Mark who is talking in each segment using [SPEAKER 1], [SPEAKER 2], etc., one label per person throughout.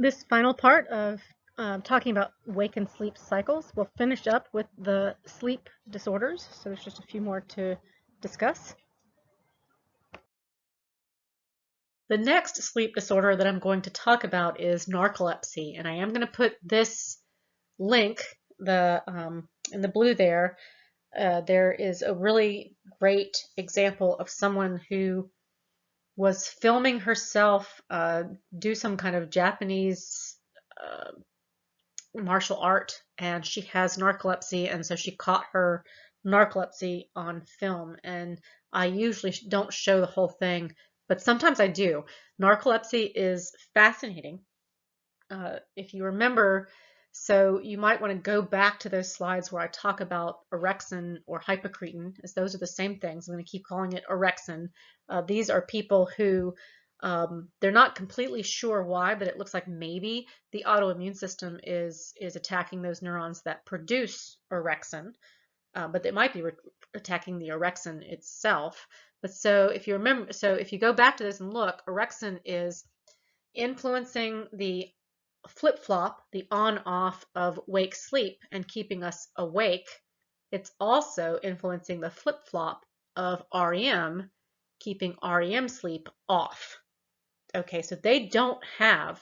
[SPEAKER 1] This final part of talking about wake and sleep cycles, we'll finish up with the sleep disorders. So there's just a few more to discuss. The next sleep disorder that I'm going to talk about is narcolepsy, and I am going to put this link in the blue there. There is a really great example of someone who was filming herself do some kind of Japanese martial art, and she has narcolepsy, and so she caught her narcolepsy on film. And I usually don't show the whole thing, but sometimes I do. Narcolepsy is fascinating. If you remember, so you might want to go back to those slides where I talk about orexin or hypocretin, as those are the same things. I'm going to keep calling it orexin. These are people who they're not completely sure why, but it looks like maybe the autoimmune system is attacking those neurons that produce orexin, but it might be attacking the orexin itself. But so if you remember, so if you go back to this and look, orexin is influencing the flip-flop, the on-off of wake-sleep and keeping us awake. It's also influencing the flip-flop of REM, keeping REM sleep off. Okay, so they don't have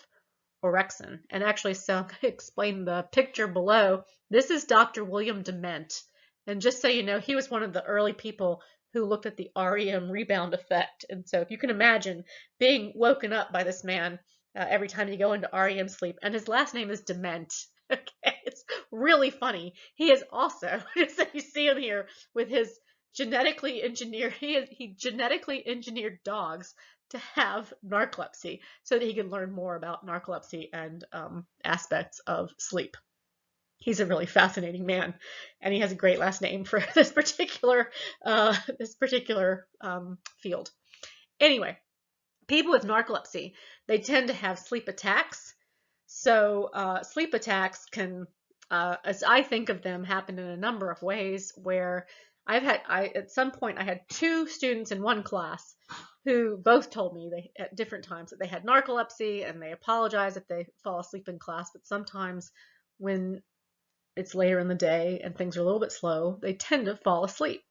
[SPEAKER 1] orexin. And actually, so I'm going to explain the picture below. This is Dr. William Dement. And just so you know, he was one of the early people who looked at the REM rebound effect. And so if you can imagine being woken up by this man every time you go into REM sleep, and his last name is Dement. Okay, it's really funny. He is also, just so you see him here with his genetically engineered, he genetically engineered dogs to have narcolepsy so that he can learn more about narcolepsy and aspects of sleep. He's a really fascinating man, and he has a great last name for this particular field. Anyway, people with narcolepsy, they tend to have sleep attacks. So sleep attacks can, as I think of them, happen in a number of ways. Where at some point I had two students in one class who both told me at different times that they had narcolepsy, and they apologize if they fall asleep in class. But sometimes when it's later in the day and things are a little bit slow, they tend to fall asleep.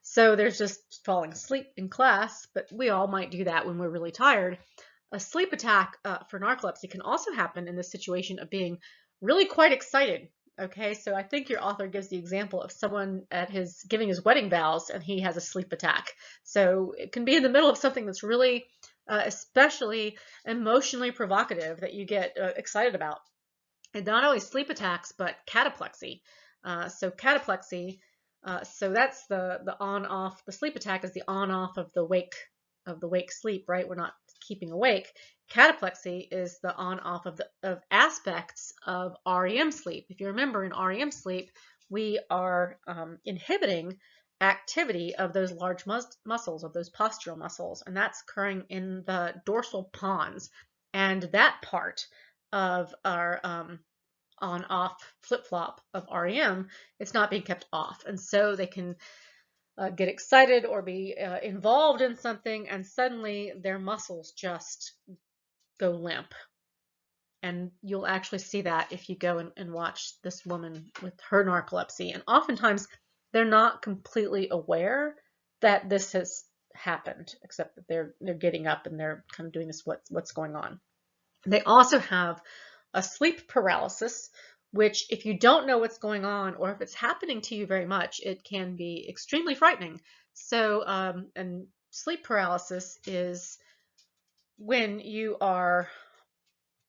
[SPEAKER 1] So there's just falling asleep in class, but we all might do that when we're really tired. A sleep attack for narcolepsy can also happen in the situation of being really quite excited. Okay, so I think your author gives the example of someone giving his wedding vows, and he has a sleep attack. So it can be in the middle of something that's really especially emotionally provocative that you get excited about. And not only sleep attacks, but cataplexy. So cataplexy, so that's the on-off. The sleep attack is the on-off of the wake sleep, right? We're not keeping awake. Cataplexy is the on-off of aspects of REM sleep. If you remember, in REM sleep, we are inhibiting activity of those large muscles, of those postural muscles, and that's occurring in the dorsal pons. And that part of our on-off flip-flop of REM, it's not being kept off. And so they can get excited or be involved in something, and suddenly their muscles just go limp. And you'll actually see that if you go and watch this woman with her narcolepsy. And oftentimes they're not completely aware that this has happened, except that they're getting up and they're kind of doing this, what's going on. They also have a sleep paralysis, which if you don't know what's going on, or if it's happening to you very much, it can be extremely frightening. So, and sleep paralysis is when you are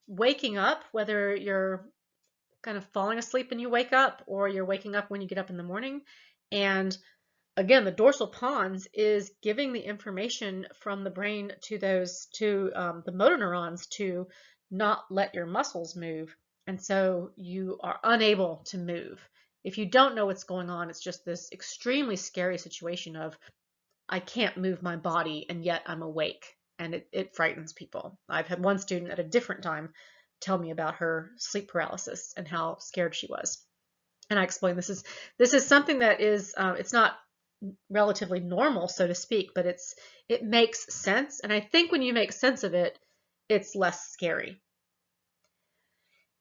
[SPEAKER 1] waking up, whether you're kind of falling asleep and you wake up, or you're waking up when you get up in the morning. And again, the dorsal pons is giving the information from the brain to the motor neurons to not let your muscles move. And so you are unable to move. If you don't know what's going on, it's just this extremely scary situation of, I can't move my body and yet I'm awake. And it frightens people. I've had one student at a different time tell me about her sleep paralysis and how scared she was. And I explained this is something that is it's not relatively normal, so to speak, but it makes sense. And I think when you make sense of it, it's less scary.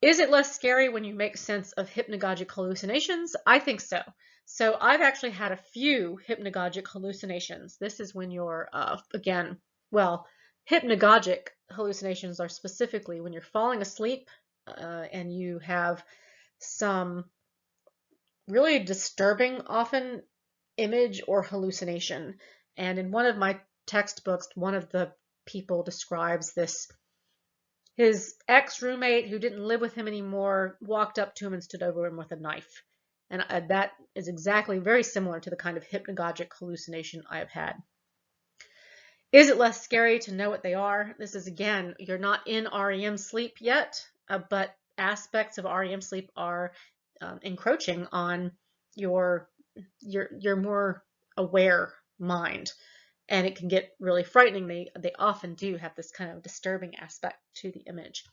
[SPEAKER 1] Is it less scary when you make sense of hypnagogic hallucinations? I think so. So I've actually had a few hypnagogic hallucinations. This is when you're, again, well, hypnagogic hallucinations are specifically when you're falling asleep and you have some really disturbing, often, image or hallucination. And in one of my textbooks, one of the people describes this. His ex-roommate, who didn't live with him anymore, walked up to him and stood over him with a knife. And that is exactly very similar to the kind of hypnagogic hallucination I have had. Is it less scary to know what they are? This is, again, you're not in REM sleep yet, but aspects of REM sleep are encroaching on your more aware mind. And it can get really frightening. They often do have this kind of disturbing aspect to the image.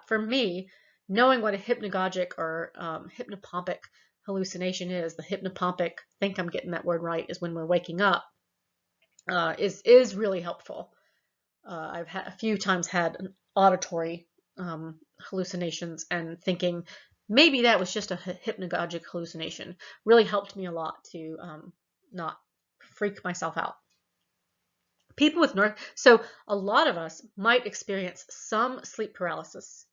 [SPEAKER 1] For me, knowing what a hypnagogic or hypnopompic hallucination is, the hypnopompic, I think I'm getting that word right, is when we're waking up, is really helpful. I've had a few times had an auditory hallucinations, and thinking maybe that was just a hypnagogic hallucination really helped me a lot to not freak myself out. People with so a lot of us might experience some sleep paralysis.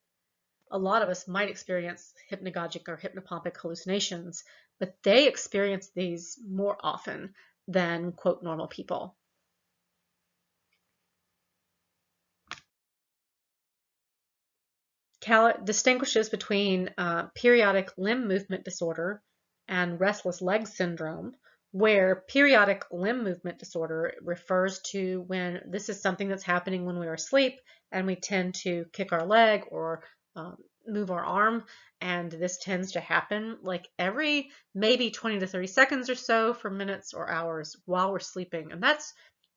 [SPEAKER 1] A lot of us might experience hypnagogic or hypnopompic hallucinations, but they experience these more often than, quote, normal people. Kalat distinguishes between periodic limb movement disorder and restless leg syndrome, where periodic limb movement disorder refers to when this is something that's happening when we are asleep and we tend to kick our leg or move our arm, and this tends to happen like every maybe 20 to 30 seconds or so for minutes or hours while we're sleeping. And that's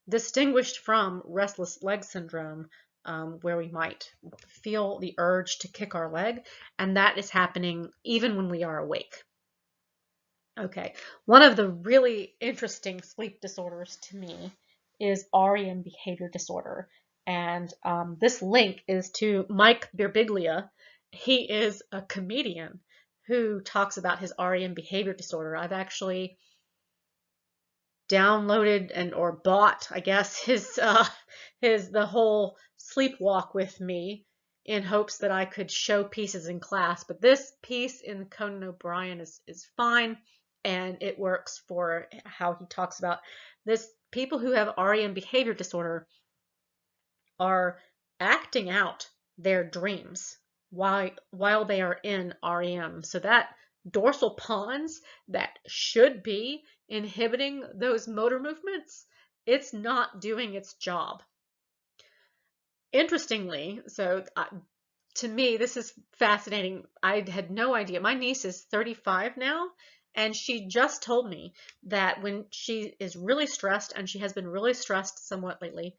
[SPEAKER 1] distinguished from restless leg syndrome, where we might feel the urge to kick our leg, and that is happening even when we are awake. Okay, one of the really interesting sleep disorders to me is REM behavior disorder, and this link is to Mike Birbiglia. He is a comedian who talks about his REM behavior disorder. I've actually downloaded and or bought, I guess, his the whole sleepwalk with me in hopes that I could show pieces in class. But this piece in Conan O'Brien is fine, and it works for how he talks about this. People who have REM behavior disorder are acting out their dreams while they are in REM. So that dorsal pons that should be inhibiting those motor movements, it's not doing its job. Interestingly, so to me, this is fascinating. I had no idea. My niece is 35 now, and she just told me that when she is really stressed, and she has been really stressed somewhat lately,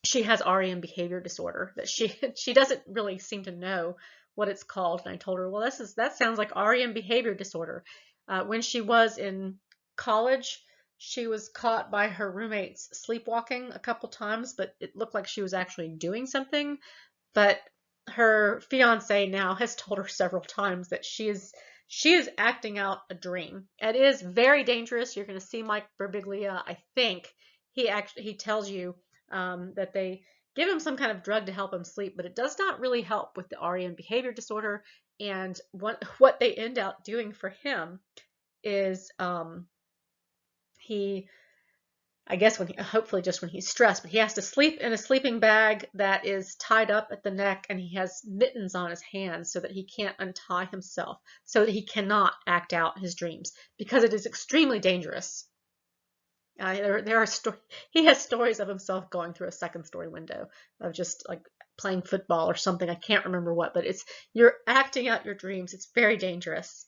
[SPEAKER 1] she has REM behavior disorder, that she doesn't really seem to know what it's called. And I told her, well, that sounds like REM behavior disorder. When she was in college, she was caught by her roommates sleepwalking a couple times, but it looked like she was actually doing something. But her fiance now has told her several times that she is acting out a dream. It is very dangerous. You're going to see Mike Birbiglia, I think. He tells you that they give him some kind of drug to help him sleep, but it does not really help with the REM behavior disorder. And what they end up doing for him is I guess hopefully just when he's stressed, but he has to sleep in a sleeping bag that is tied up at the neck, and he has mittens on his hands so that he can't untie himself, so that he cannot act out his dreams, because it is extremely dangerous. He has stories of himself going through a second-story window, of just like playing football or something. I can't remember what, but you're acting out your dreams. It's very dangerous.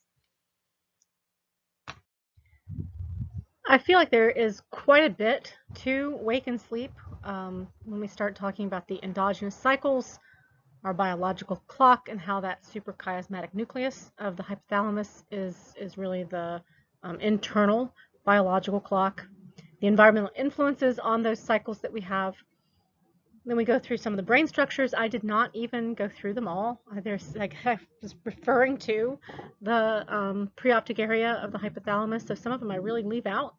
[SPEAKER 1] I feel like there is quite a bit to wake and sleep when we start talking about the endogenous cycles, our biological clock, and how that suprachiasmatic nucleus of the hypothalamus is really the internal biological clock, the environmental influences on those cycles that we have, Then we go through some of the brain structures. I did not even go through them all. There's, like, I was referring to the preoptic area of the hypothalamus, so some of them I really leave out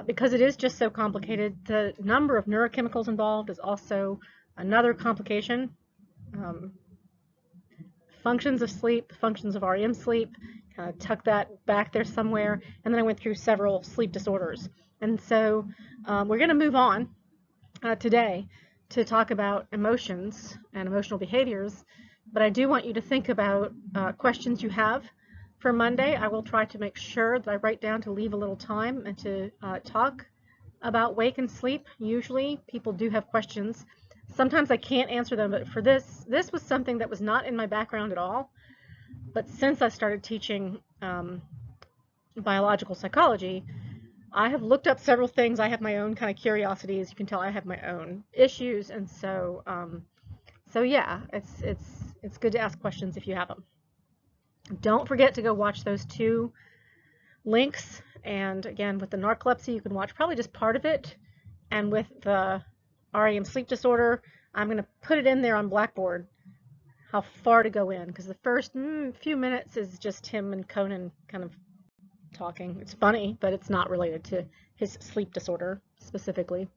[SPEAKER 1] because it is just so complicated. The number of neurochemicals involved is also another complication. Functions of sleep, functions of REM sleep, kind of tuck that back there somewhere, and then I went through several sleep disorders. And so we're going to move on today to talk about emotions and emotional behaviors, but I do want you to think about questions you have for Monday. I will try to make sure that I write down to leave a little time and to talk about wake and sleep. Usually people do have questions. Sometimes I can't answer them, but for this was something that was not in my background at all. But since I started teaching biological psychology, I have looked up several things. I have my own kind of curiosities. You can tell I have my own issues, and so yeah, it's good to ask questions if you have them. Don't forget to go watch those 2 links. And again, with the narcolepsy, you can watch probably just part of it, and with the REM sleep disorder, I'm going to put it in there on Blackboard how far to go in, because the first few minutes is just him and Conan kind of talking. It's funny, but it's not related to his sleep disorder specifically.